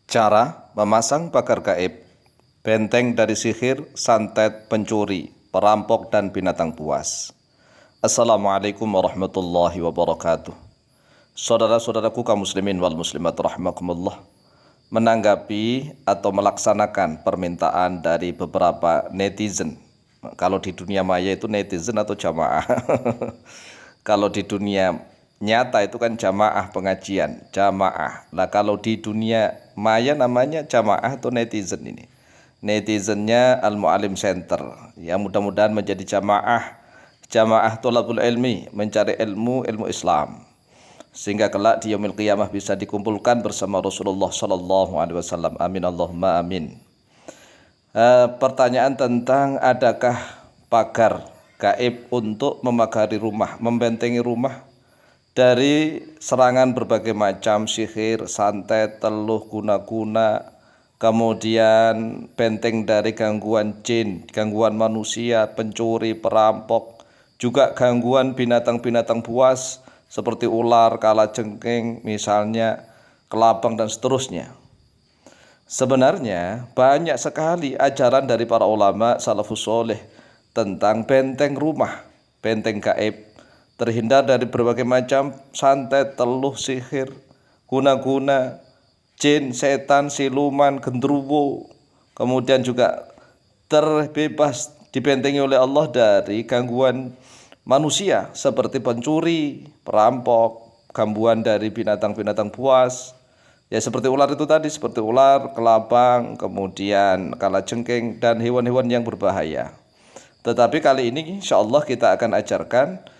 Cara memasang pagar gaib, benteng dari sihir, santet, pencuri, perampok, dan binatang buas. Assalamualaikum warahmatullahi wabarakatuh. Saudara-saudaraku kaum muslimin wal muslimat rahimakumullah, menanggapi atau melaksanakan permintaan dari beberapa netizen. Kalau di dunia maya itu netizen atau jamaah. Kalau di dunia nyata itu kan jamaah pengajian, jamaah. Nah kalau di dunia maya namanya jamaah atau netizen ini. Netizennya Al-Mu'alim Center. Ya mudah-mudahan menjadi jamaah tholabul ilmi, mencari ilmu Islam. Sehingga kelak di yaumil qiyamah bisa dikumpulkan bersama Rasulullah sallallahu alaihi wasallam. Amin Allahumma amin. Pertanyaan tentang adakah pagar gaib untuk memagari rumah, membentengi rumah dari serangan berbagai macam sihir, santet, teluh, guna-guna, kemudian benteng dari gangguan jin, gangguan manusia, pencuri, perampok, juga gangguan binatang-binatang buas seperti ular, kalajengking, misalnya kelabang dan seterusnya. Sebenarnya banyak sekali ajaran dari para ulama salafus soleh tentang benteng rumah, benteng gaib, terhindar dari berbagai macam santet, teluh, sihir, guna-guna, jin, setan, siluman, genderuwo, kemudian juga terbebas dibentengi oleh Allah dari gangguan manusia seperti pencuri, perampok, gangguan dari binatang-binatang buas, ya seperti ular itu tadi, seperti ular, kelabang, kemudian kalajengking dan hewan-hewan yang berbahaya. Tetapi kali ini insya Allah kita akan ajarkan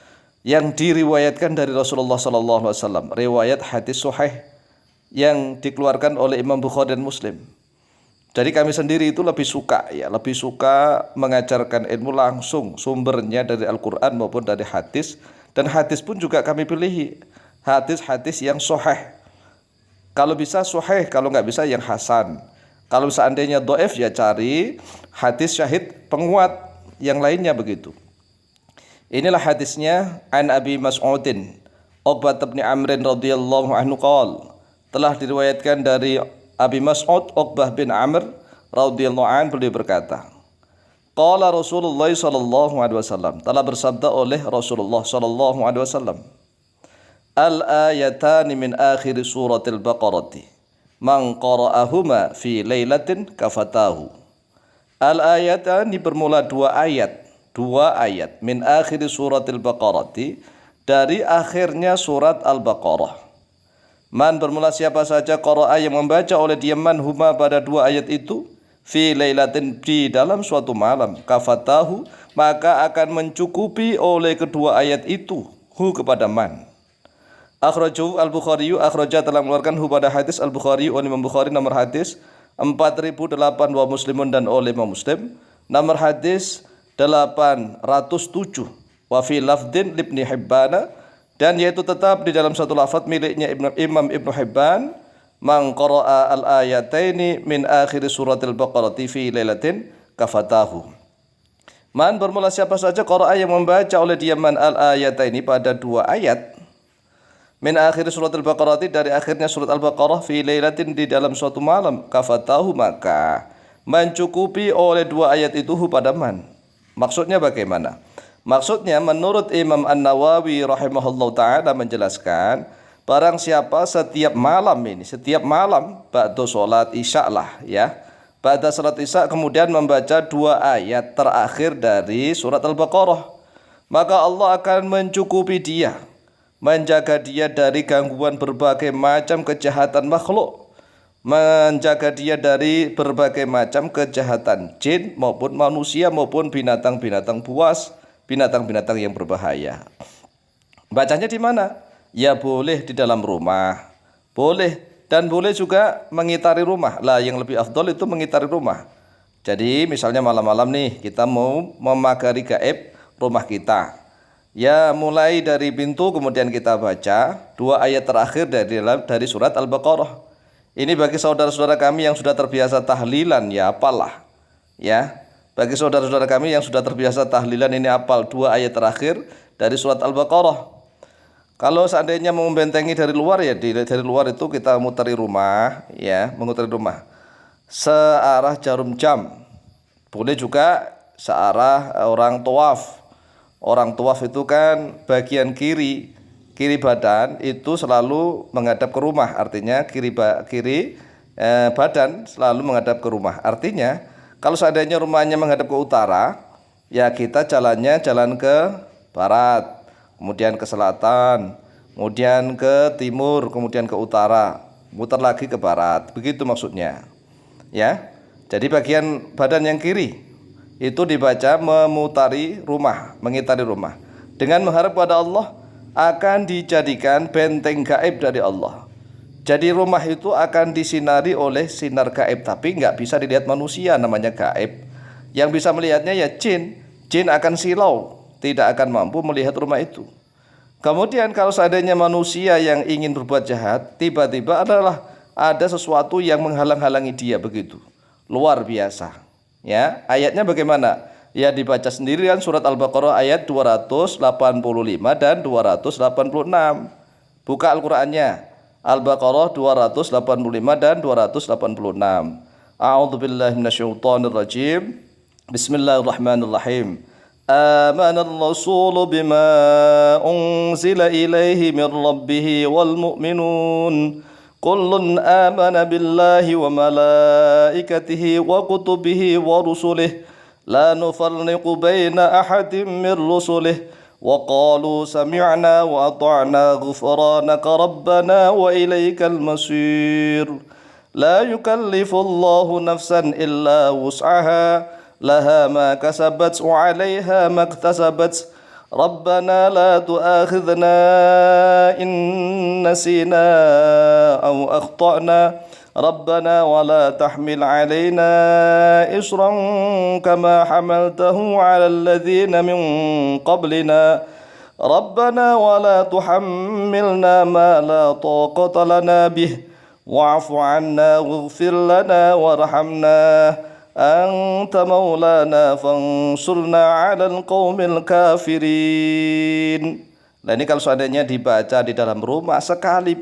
yang diriwayatkan dari Rasulullah SAW, riwayat hadis sahih yang dikeluarkan oleh Imam Bukhari dan Muslim. Jadi kami sendiri itu lebih suka mengajarkan ilmu langsung, sumbernya dari Al-Quran maupun dari hadis, dan hadis pun juga kami pilih hadis-hadis yang sahih. Kalau bisa sahih, kalau nggak bisa yang hasan. Kalau seandainya dhaif ya cari hadis syahid penguat yang lainnya begitu. Inilah hadisnya an Abi Mas'udin Uqbah bin Amr radhiyallahu anhu qala, telah diriwayatkan dari Abi Mas'ud Uqbah bin Amr radhiyallahu anhu, beliau berkata, qala Rasulullah sallallahu alaihi wasallam, telah bersabda oleh Rasulullah sallallahu alaihi wasallam, al ayatani min akhir suratil baqarati man qara'ahuma fi lailatin kafatahu. Al ayatani bermula dua ayat min akhir suratil baqarati, dari akhirnya surat Al-Baqarah. Man bermula siapa saja qara'a yang membaca oleh dia man huma pada dua ayat itu fi lailatin di dalam suatu malam kafatahu, maka akan mencukupi oleh kedua ayat itu hu kepada man. Akhrajahu Al-Bukhari, akhraja telah mengeluarkan hu pada hadis Al-Bukhari oleh Imam Bukhari, nomor hadis 4008 wa Muslimun, dan oleh Imam Muslim nomor hadis 807 wa fi lafdin libni Hibbana, dan yaitu tetap di dalam satu lafaz miliknya Imam Ibnu Hibban, man qara'a al-ayataini min akhir suratil baqarati fi lailatin kafatahu. Man bermula siapa saja qara'a yang membaca oleh dia man al-ayataini pada dua ayat min akhir suratil baqarati, dari akhirnya surat Al-Baqarah, fi lailatin di dalam suatu malam, kafatahu maka mencukupi oleh dua ayat itu pada man. Maksudnya bagaimana? Maksudnya menurut Imam An-Nawawi rahimahullah ta'ala menjelaskan, barang siapa setiap malam ba'da sholat isya lah ya, ba'da sholat isya kemudian membaca dua ayat terakhir dari surat Al-Baqarah, maka Allah akan mencukupi dia, menjaga dia dari gangguan berbagai macam kejahatan makhluk, menjaga dia dari berbagai macam kejahatan jin maupun manusia maupun binatang-binatang buas, binatang-binatang yang berbahaya. Bacanya di mana? Ya boleh di dalam rumah, boleh, dan boleh juga mengitari rumah. Lah yang lebih afdol itu mengitari rumah. Jadi misalnya malam-malam nih kita mau memagari gaib rumah kita, ya mulai dari pintu kemudian kita baca dua ayat terakhir dari surat Al-Baqarah. Ini bagi saudara-saudara kami yang sudah terbiasa tahlilan, ya apalah ya. Bagi saudara-saudara kami yang sudah terbiasa tahlilan, ini apal dua ayat terakhir dari surat Al-Baqarah. Kalau seandainya mau membentengi dari luar ya dari luar itu kita muteri rumah ya, mengutari rumah searah jarum jam. Boleh juga searah orang tawaf. Orang tawaf itu kan bagian kiri badan itu selalu menghadap ke rumah. Artinya kiri badan selalu menghadap ke rumah. Artinya kalau seandainya rumahnya menghadap ke utara, ya kita jalan ke barat, kemudian ke selatan, kemudian ke timur, kemudian ke utara, muter lagi ke barat. Begitu maksudnya. Ya. Jadi bagian badan yang kiri itu dibaca memutari rumah, mengitari rumah. Dengan mengharap pada Allah akan dijadikan benteng gaib dari Allah. Jadi rumah itu akan disinari oleh sinar gaib, tapi nggak bisa dilihat manusia, namanya gaib. Yang bisa melihatnya ya jin. Jin akan silau, tidak akan mampu melihat rumah itu. Kemudian kalau seandainya manusia yang ingin berbuat jahat, tiba-tiba ada sesuatu yang menghalang-halangi dia begitu. Luar biasa. Ya, ayatnya bagaimana? Ya dibaca sendirian surat Al-Baqarah ayat 285 dan 286. Buka Al-Qur'annya. Al-Baqarah 285 dan 286. A'udzubillahi minasyaitonirrajim. Bismillahirrahmanirrahim. Amanal rasulu bima unzila ilaihi min rabbih wal mu'minun. Kullun amana billahi wa malaikatihi wa kutubihi wa rusulihi la nufarriqu baina ahadin min rusulihi. وقالوا سمعنا وأطعنا غفرانك ربنا وإليك المصير لا يكلف الله نفسا إلا وسعها لها ما كسبت وعليها ما اكتسبت ربنا لا تؤاخذنا إن نسينا أو أخطأنا ربنا ولا تحمل علينا إصرا كما حملته على الذين من قبلنا ربنا ولا تحملنا ما لا طاقة لنا به واعف عنا واغفر لنا وارحمنا أنت مولانا فانصرنا على القوم الكافرين. Nah ini kalau seandainya dibaca di dalam rumah sekali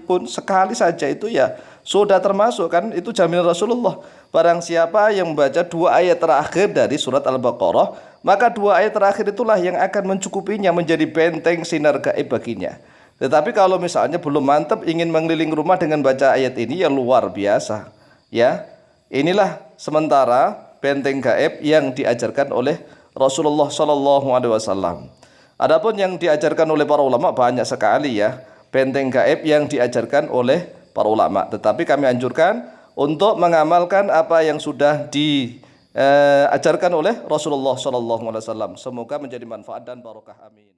saja itu ya sudah termasuk kan, itu jaminan Rasulullah. Barang siapa yang membaca 2 ayat terakhir dari surat Al-Baqarah, maka 2 ayat terakhir itulah yang akan mencukupinya menjadi benteng sinar gaib baginya. Tetapi kalau misalnya belum mantap ingin mengelilingi rumah dengan baca ayat ini ya luar biasa. Ya, inilah sementara benteng gaib yang diajarkan oleh Rasulullah Shallallahu Alaihi Wasallam. Adapun yang diajarkan oleh para ulama banyak sekali ya benteng gaib yang diajarkan oleh para ulama, tetapi kami anjurkan untuk mengamalkan apa yang sudah diajarkan oleh Rasulullah SAW. Semoga menjadi manfaat dan barokah. Amin.